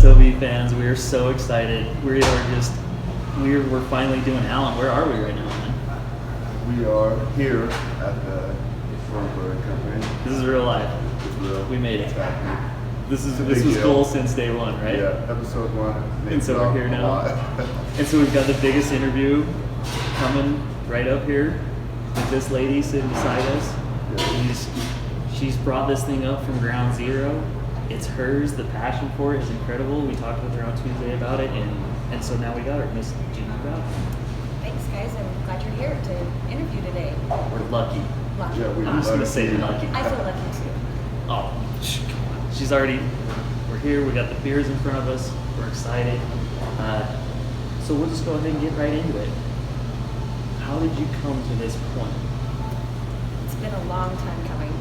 SOV fans. We are so excited. We're finally doing Alan. Where are we right now, man? We are here at the Vernal Brewing Company. This is real life. It's real. We made it. It's happening. This was cool since day one, right? Yeah, episode 1. And so we're here now. And so we've got the biggest interview coming right up here with this lady sitting beside us. Yeah. She's brought this thing up from ground zero. It's hers. The passion for it is incredible. We talked with her on Tuesday about it, and so now we got her, Miss Ginger Bowden. Thanks, guys. I'm glad you're here to interview today. We're lucky. Lucky. Yeah, I'm just gonna say lucky. I feel lucky too. Oh, she's already. We're here. We got the beers in front of us. We're excited. So we'll just go ahead and get right into it. How did you come to this point? It's been a long time coming.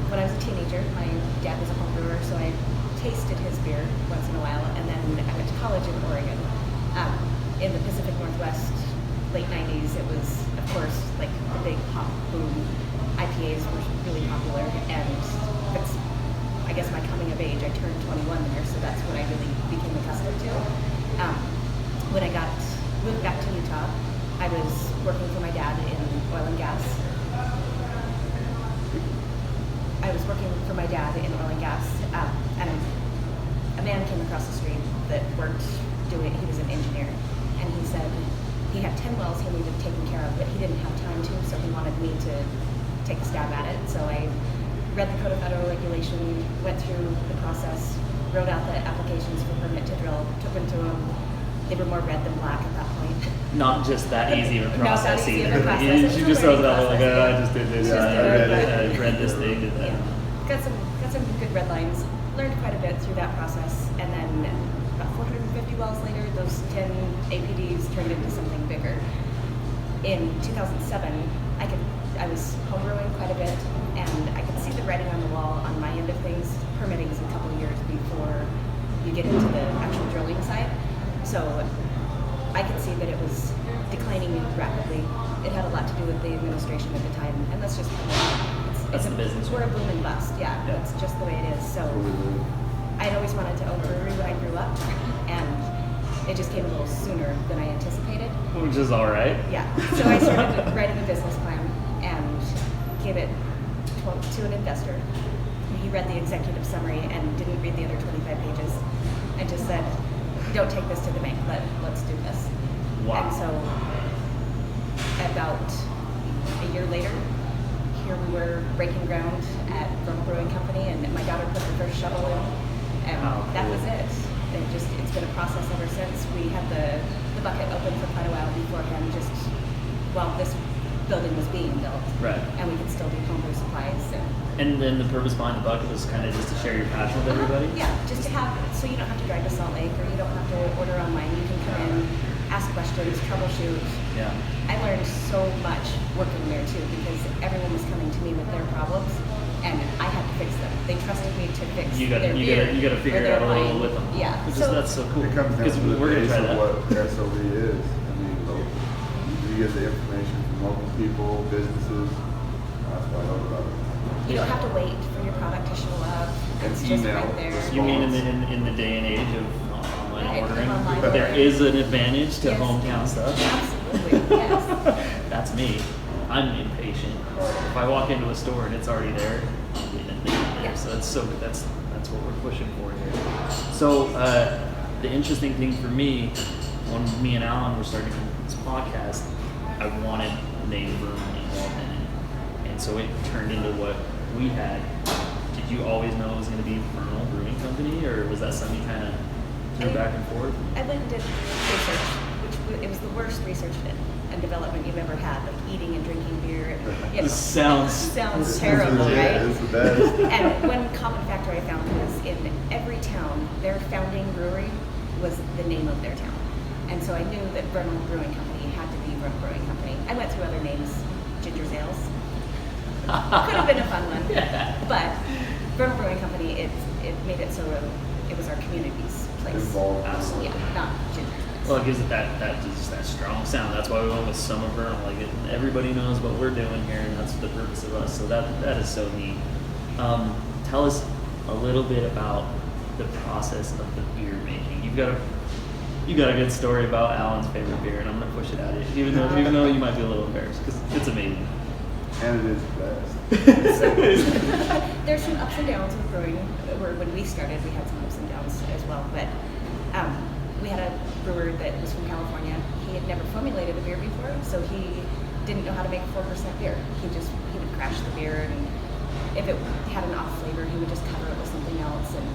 When I was a teenager, my dad was a home brewer, so I tasted his beer once in a while, and then I went to college in Oregon. In the Pacific Northwest, late 90s, it was, of course, like the big hop boom. IPAs were really popular, and it's, I guess, my coming of age. I turned 21 there, so that's when I really became accustomed to. When I moved back to Utah, I was working for my dad in oil and gas. And a man came across the street that worked doing it. He was an engineer, and he said he had 10 wells he needed taken care of, but he didn't have time to, so he wanted me to take a stab at it. So I read the Code of Federal Regulation, went through the process, wrote out the applications for permit to drill, took them to him. They were more red than black at that point. Not just that easy of a process Not that easy either. of a process. She just throws it out like, oh, I just did this. Yeah, I read this thing. Did that. Yeah. Got some good red lines. Learned quite a bit through that process, and then about 450 wells later, those 10 APDs turned into something bigger. In 2007, I was homebrewing quite a bit, and I could see the writing on the wall on my end of things. Permitting is a couple of years before you get into the actual drilling side. So I could see that it was declining rapidly. It had a lot to do with the administration at the time, and that's just That's the business. We're a boom and bust, yeah. That's just the way it is. So I'd always wanted to own a brewery when I grew up, and it just came a little sooner than I anticipated. Which is all right. Yeah. So I started writing a business plan and gave it to an investor. He read the executive summary and didn't read the other 25 pages, and just said, "Don't take this to the bank. Let's do this." Wow. And so about a year later, here we were breaking ground at Vernal Brewing Company, and my daughter put her first shovel in, and that was it. It's been a process ever since. We had the bucket open for quite a while beforehand, just while this building was being built. Right. And we could still do homebrew supplies. And then the purpose behind the bucket was kind of just to share your passion with everybody? Yeah, just to have, so you don't have to drive to Salt Lake, or you don't have to order online. You can come in, ask questions, troubleshoot. Yeah. I learned so much working there too, because everyone was coming to me with their problems, and I had to fix them. They trusted me to fix their beer. You gotta figure it out a little with them. Yeah. That's so cool. It comes down to the we're gonna base try of that. what SOV is. I mean, you get the information from local people, businesses. That's what I love about it. You don't have to wait for your product to show up. It's And just email right there. response. You mean in the day and age of online Right, ordering, online there ordering. is an advantage to Yes. hometown stuff? Absolutely, yes. That's me. I'm impatient. If I walk into a store and it's already there, I'm getting it there. Yeah. So that's what we're pushing for here. So the interesting thing for me, when me and Alan were starting this podcast, I wanted the name Vernal involved in it, and so it turned into what we had. Did you always know it was going to be Vernal Brewing Company, or was that something you kind of threw back and forth? I went and did research, it was the worst research and development you've ever had, like eating and drinking beer. This sounds terrible, right? It's the best. And one common factor I found was in every town, their founding brewery was the name of their town. And so I knew that Vernal Brewing Company had to be Vernal Brewing Company. I went through other names, Ginger's Ales. Could have been a fun one. But Vernal Brewing Company, it made it so it was our community's place. Involved. Absolutely. Yeah, not Ginger's Ales. Well, it gives it that strong sound. That's why we went with Some of Vernal. Like everybody knows what we're doing here, and that's the purpose of us. So that is so neat. Tell us a little bit about the process of the beer making. You got a good story about Alan's favorite beer, and I'm gonna push it out of you, even though you might be a little embarrassed because it's amazing. And it is best. There's some ups and downs with brewing. When we started, we had some ups and downs as well. But we had a brewer that was from California. He had never formulated a beer before, so he didn't know how to make 4% beer. He would crash the beer, and if it had an off flavor, he would just cover it with something else. And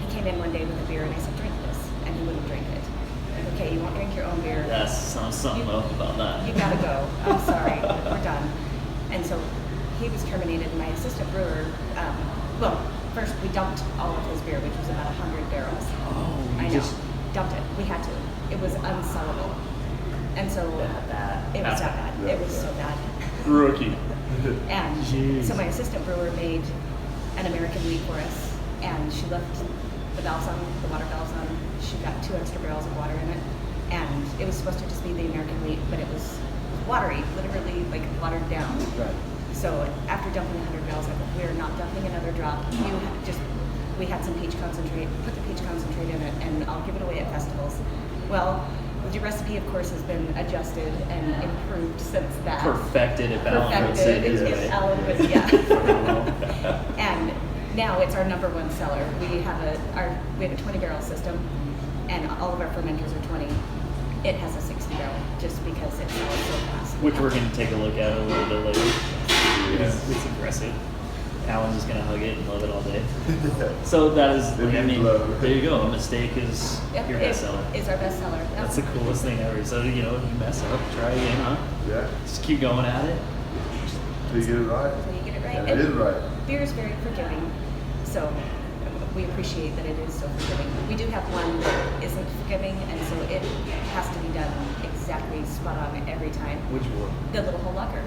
he came in one day with a beer, and I said, "Drink this," and he wouldn't drink it. Like, okay, you won't drink your own beer. That's something about that. You gotta go. I'm sorry, we're done. And so he was terminated. My assistant brewer, first we dumped all of his beer, which was about 100 barrels. Oh, I know. Dumped it. We had to. It was unsellable. And so it was that bad. It was so bad. Rookie. And Jeez. so my assistant brewer made an American wheat for us, and she left the valves on, the water valves on. She got 2 extra barrels of water in it, and it was supposed to just be the American wheat, but it was watery, literally like watered down. Right. So after dumping 100 barrels, I thought, we're not dumping another drop. We had some peach concentrate, put the peach concentrate in it, and I'll give it away at festivals. Well, the recipe, of course, has been adjusted and improved since that. Perfected, if Alan would say his way. Alan would, yeah. And now it's our number 1 seller. We have a 20 barrel system, and all of our fermenters are 20. It has a 60 barrel just because it sells so fast. Which we're going to take a look at a little bit later. Yeah. It's impressive. Alan's just going to hug it and love it all day. So that is, there you go. A mistake is your best seller. It's our best seller. That's the coolest thing ever. So, you mess up, try again, huh? Yeah. Just keep going at it. Till you get it right. So you get it right. And it is right. Beer is very forgiving, so we appreciate that it is so forgiving. We do have one that isn't forgiving, and so it has to be done exactly spot on every time. Which one? The little hole locker.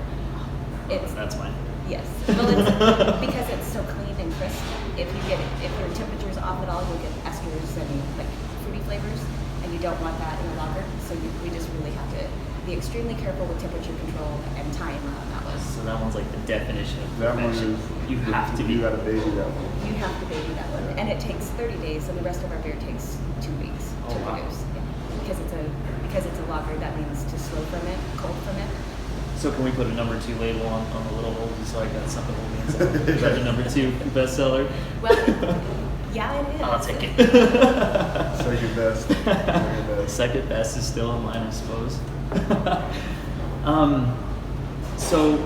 That's mine. Yes. Well, it's because it's so clean and crisp. If your temperature's off at all, you'll get esters and like fruity flavors, and you don't want that in a lager. So we just really have to be extremely careful with temperature control and time on that one. So that one's like the definition of That one perfection. is. You have to be. You gotta baby that one. You have to baby that one, and it takes 30 days, and the rest of our beer takes 2 weeks to Oh, wow. produce. Yeah. Because it's a lager, that means to slow ferment, cold ferment. So can we put a number 2 label on the little hole just so I got something to hold me inside? Is that the number 2 bestseller? Well, yeah, it is. I'll take it. Second best. Second best is still in line, I suppose. So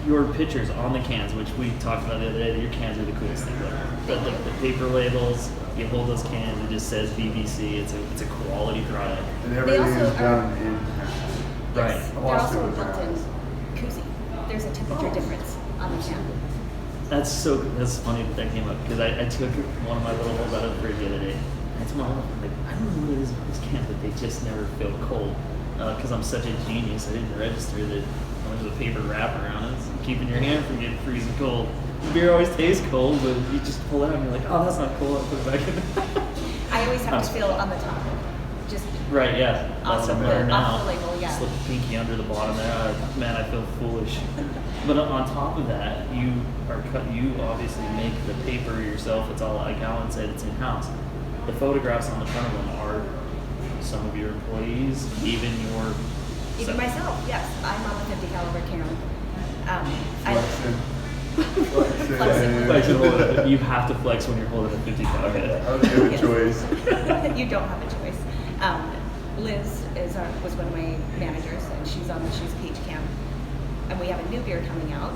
your pictures on the cans, which we talked about the other day, your cans are the coolest thing ever. The paper labels, you hold those cans, it just says VBC. It's a quality product. And everything also is done in house. Right. Yes, I they're watched also it a with my built-in eyes. koozie. There's a temperature difference on the can. That's funny that came up because I took one of my little holes out of the fridge the other day. I told my wife, I'm like, I don't know what it is about this can, but they just never feel cold. Because I'm such a genius, I didn't register that there's a paper wrap around it, so keeping your hand from getting freezing cold. The beer always tastes cold, but you just pull it out and you're like, oh, that's not cold. I'll put it back in. I always have to feel on the top. Just Right, yeah. That's what I'm learning now. off the label, yeah. Slip the pinky under the bottom there. Man, I feel foolish. But on top of that, you obviously make the paper yourself. It's all, like Alan said, it's in-house. The photographs on the front of them are some of your employees, even myself, yes. I'm on the 50 caliber can. Flexing. You have to flex when you're holding a 50 cal head. I was given a choice. You don't have a choice. Liz was one of my managers, and she's a peach can. And we have a new beer coming out.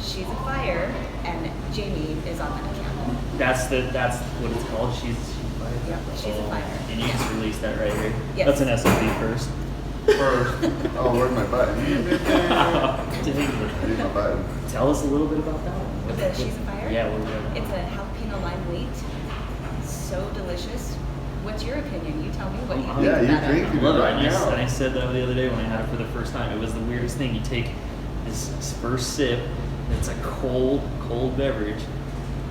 She's a fire, and Jamie is on that can. That's what it's called. She's a fire. Yeah, she's a fire. And you just released that right here. Yes. That's an SOV first. Oh, where's my button? Dang. Need my button. Tell us a little bit about that one. The She's a Fire? Yeah, what was that? It's a jalapeno lime wheat. So delicious. What's your opinion? You tell me what you think Yeah, you about drink it. it. I love it. Right And now. I said that the other day when I had it for the first time. It was the weirdest thing. You take this first sip, it's a cold beverage,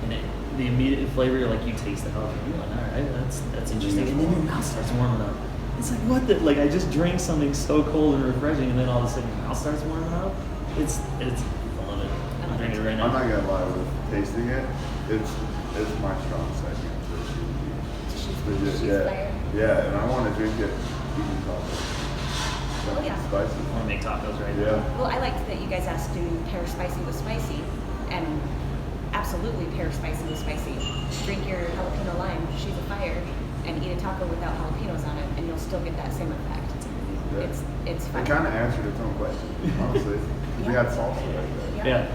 and the immediate flavor, you're like, you taste the jalapeno. You're like, all right, that's interesting. And then your mouth starts warming up. It's like, what the? Like, I just drank something so cold and refreshing, and then all of a sudden your mouth starts warming up. I love it. I'm drinking it right I'm not now. gonna lie with tasting it. it's my strong segment. She's Yeah, fire. yeah, and I want to drink it eating tacos. Oh, yeah. Spicy. I want to make tacos right now. Yeah. Well, I liked that you guys asked to pair spicy with spicy, and absolutely pair spicy with spicy. Drink your jalapeno lime, she's a fire, and eat a taco without jalapenos on it, and you'll still get that same effect. Yeah. It's fun. It kind of answered its own question, honestly. We had salsa right there. Yeah.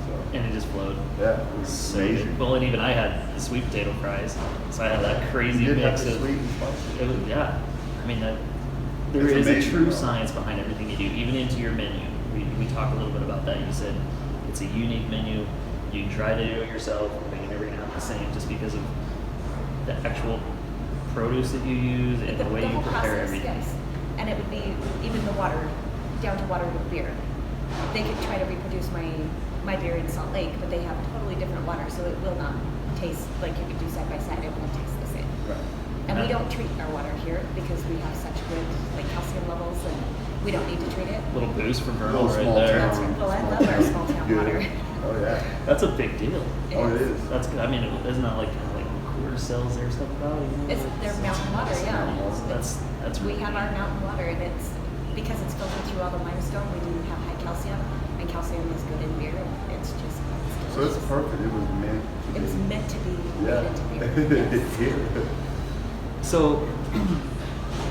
So, And it just flowed. yeah, it was So amazing. good. Well, and even I had the sweet potato fries, so I had that crazy You did have mix the of. sweet and spicy. It was, yeah. I mean, there It's is a amazing, true though. science behind everything you do, even into your menu. We talked a little bit about that. You said it's a unique menu. You can try to do it yourself, but you're never gonna have the same just because of the actual produce that you use and the way you whole prepare process, everything. yes. And it would be even the water, down to water with beer. They could try to reproduce my beer in Salt Lake, but they have totally different water, so it will not taste like you could do side by side. It won't taste the same. Right. And we don't treat our water here because we have such good calcium levels, and we don't need to treat it. Little boost from Vernal Little right small there. That's right. Well, I love our small town Good. water. Oh, yeah. That's a big deal. Oh, it is. That's good. I mean, isn't that like quarter sells their stuff about? You know? It's their mountain water, yeah. That's We really have neat. our mountain water, and it's because it's filtered through all the limestone. We do have high calcium, and calcium is good in beer. It's just So it's perfect. It was meant to be. It's meant to be Yeah. made into beer. It's here. So,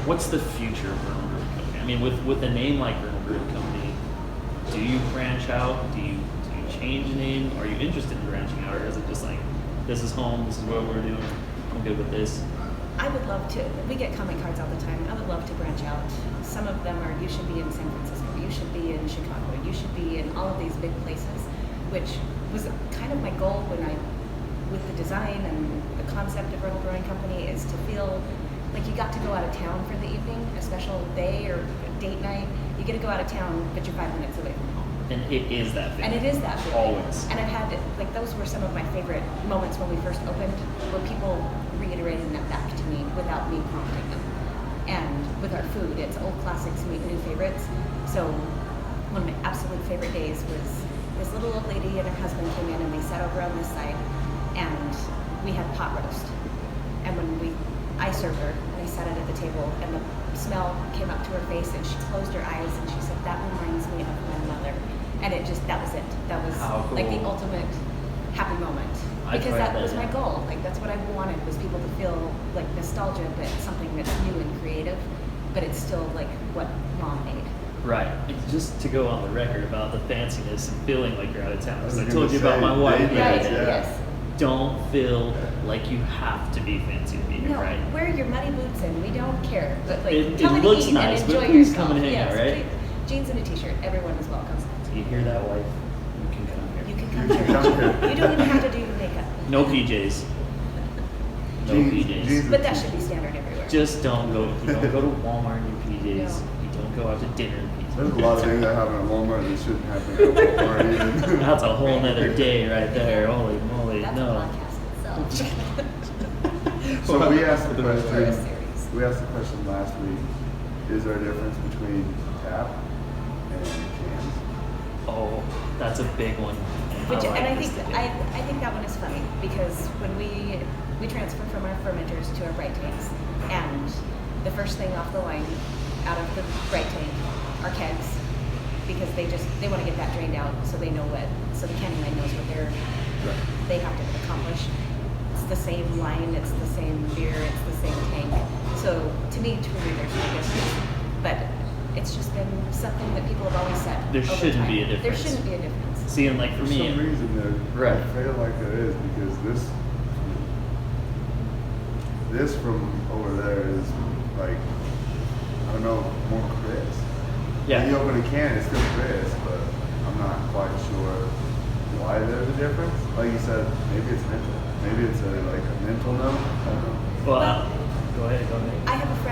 what's the future of Vernal Brewing Company? I mean, with a name like Vernal Brewing Company, do you branch out? Do you change the name? Are you interested in branching out, or is it just like, this is home, this is what we're doing, I'm good with this? I would love to. We get comment cards all the time. I would love to branch out. Some of them are, you should be in San Francisco, you should be in Chicago, you should be in all of these big places, which was kind of my goal with the design and the concept of Vernal Brewing Company, is to feel like you got to go out of town for the evening, a special day or a date night. You get to go out of town, but you're 5 minutes away from home. And it is that feeling. And it is that feeling. Always. And I've had, those were some of my favorite moments when we first opened, where people reiterated that back to me without me prompting them. And with our food, it's old classics meet new favorites. So one of my absolute favorite days was this little old lady and her husband came in, and they sat over on this side, and we had pot roast. And when I served her, and I sat it at the table, and the smell came up to her face, and she closed her eyes, and she said, "That reminds me of my mother." And that was it. That was How cool. like the ultimate happy moment. I Because tried that was that, my yeah. goal. That's what I wanted, was people to feel like nostalgia, but something that's new and creative, but it's still like what mom made. Right. It's just to go on the record about the fanciness and feeling like you're out of town. I was Because I gonna told you about say, my wife. they- the other Right, day. yeah. yes. Don't feel like you have to be fancy to be here, No, right? wear your muddy boots in. We don't care. But It come and looks eat nice, and but enjoy please yourself. come and hang Yes, out, right? please. Jeans and a t-shirt. Everyone is welcome. Do you hear that, wife? You can come here. You can come You can come here. here. You don't even have to do your makeup. No PJs. No PJs. Jeans. But that should be standard everywhere. Just don't go. You don't go to Walmart in your PJs. No. You don't go out to dinner in PJs. There's a lot of things that happen at Walmart that shouldn't happen at Walmart even. That's a whole nother day right there. Holy moly! That's no. a podcast itself. So we asked the For a question. series. We asked the question last week. Is there a difference between tap and cans? Oh, that's a big one. Which, like and I this think today. I think that one is funny, because when we transfer from our fermenters to our bright tanks, and the first thing off the line out of the bright tank are kegs, because they want to get that drained out, so they know so the canning line knows what they have to accomplish. It's the same line, it's the same beer, it's the same tank. So to me, truly, there's no difference. But it's just been something that people have always said. There over shouldn't time. be a difference. There shouldn't be a difference. See, and like for For me, some reason, there. Right. I feel like there is, because this from over there is like, I don't know, more crisp. yeah. When you open a can, it's still crisp, but I'm not quite sure why there's a difference. Like you said, maybe it's mental. Maybe it's a mental note. I don't know. Well, go ahead. I have a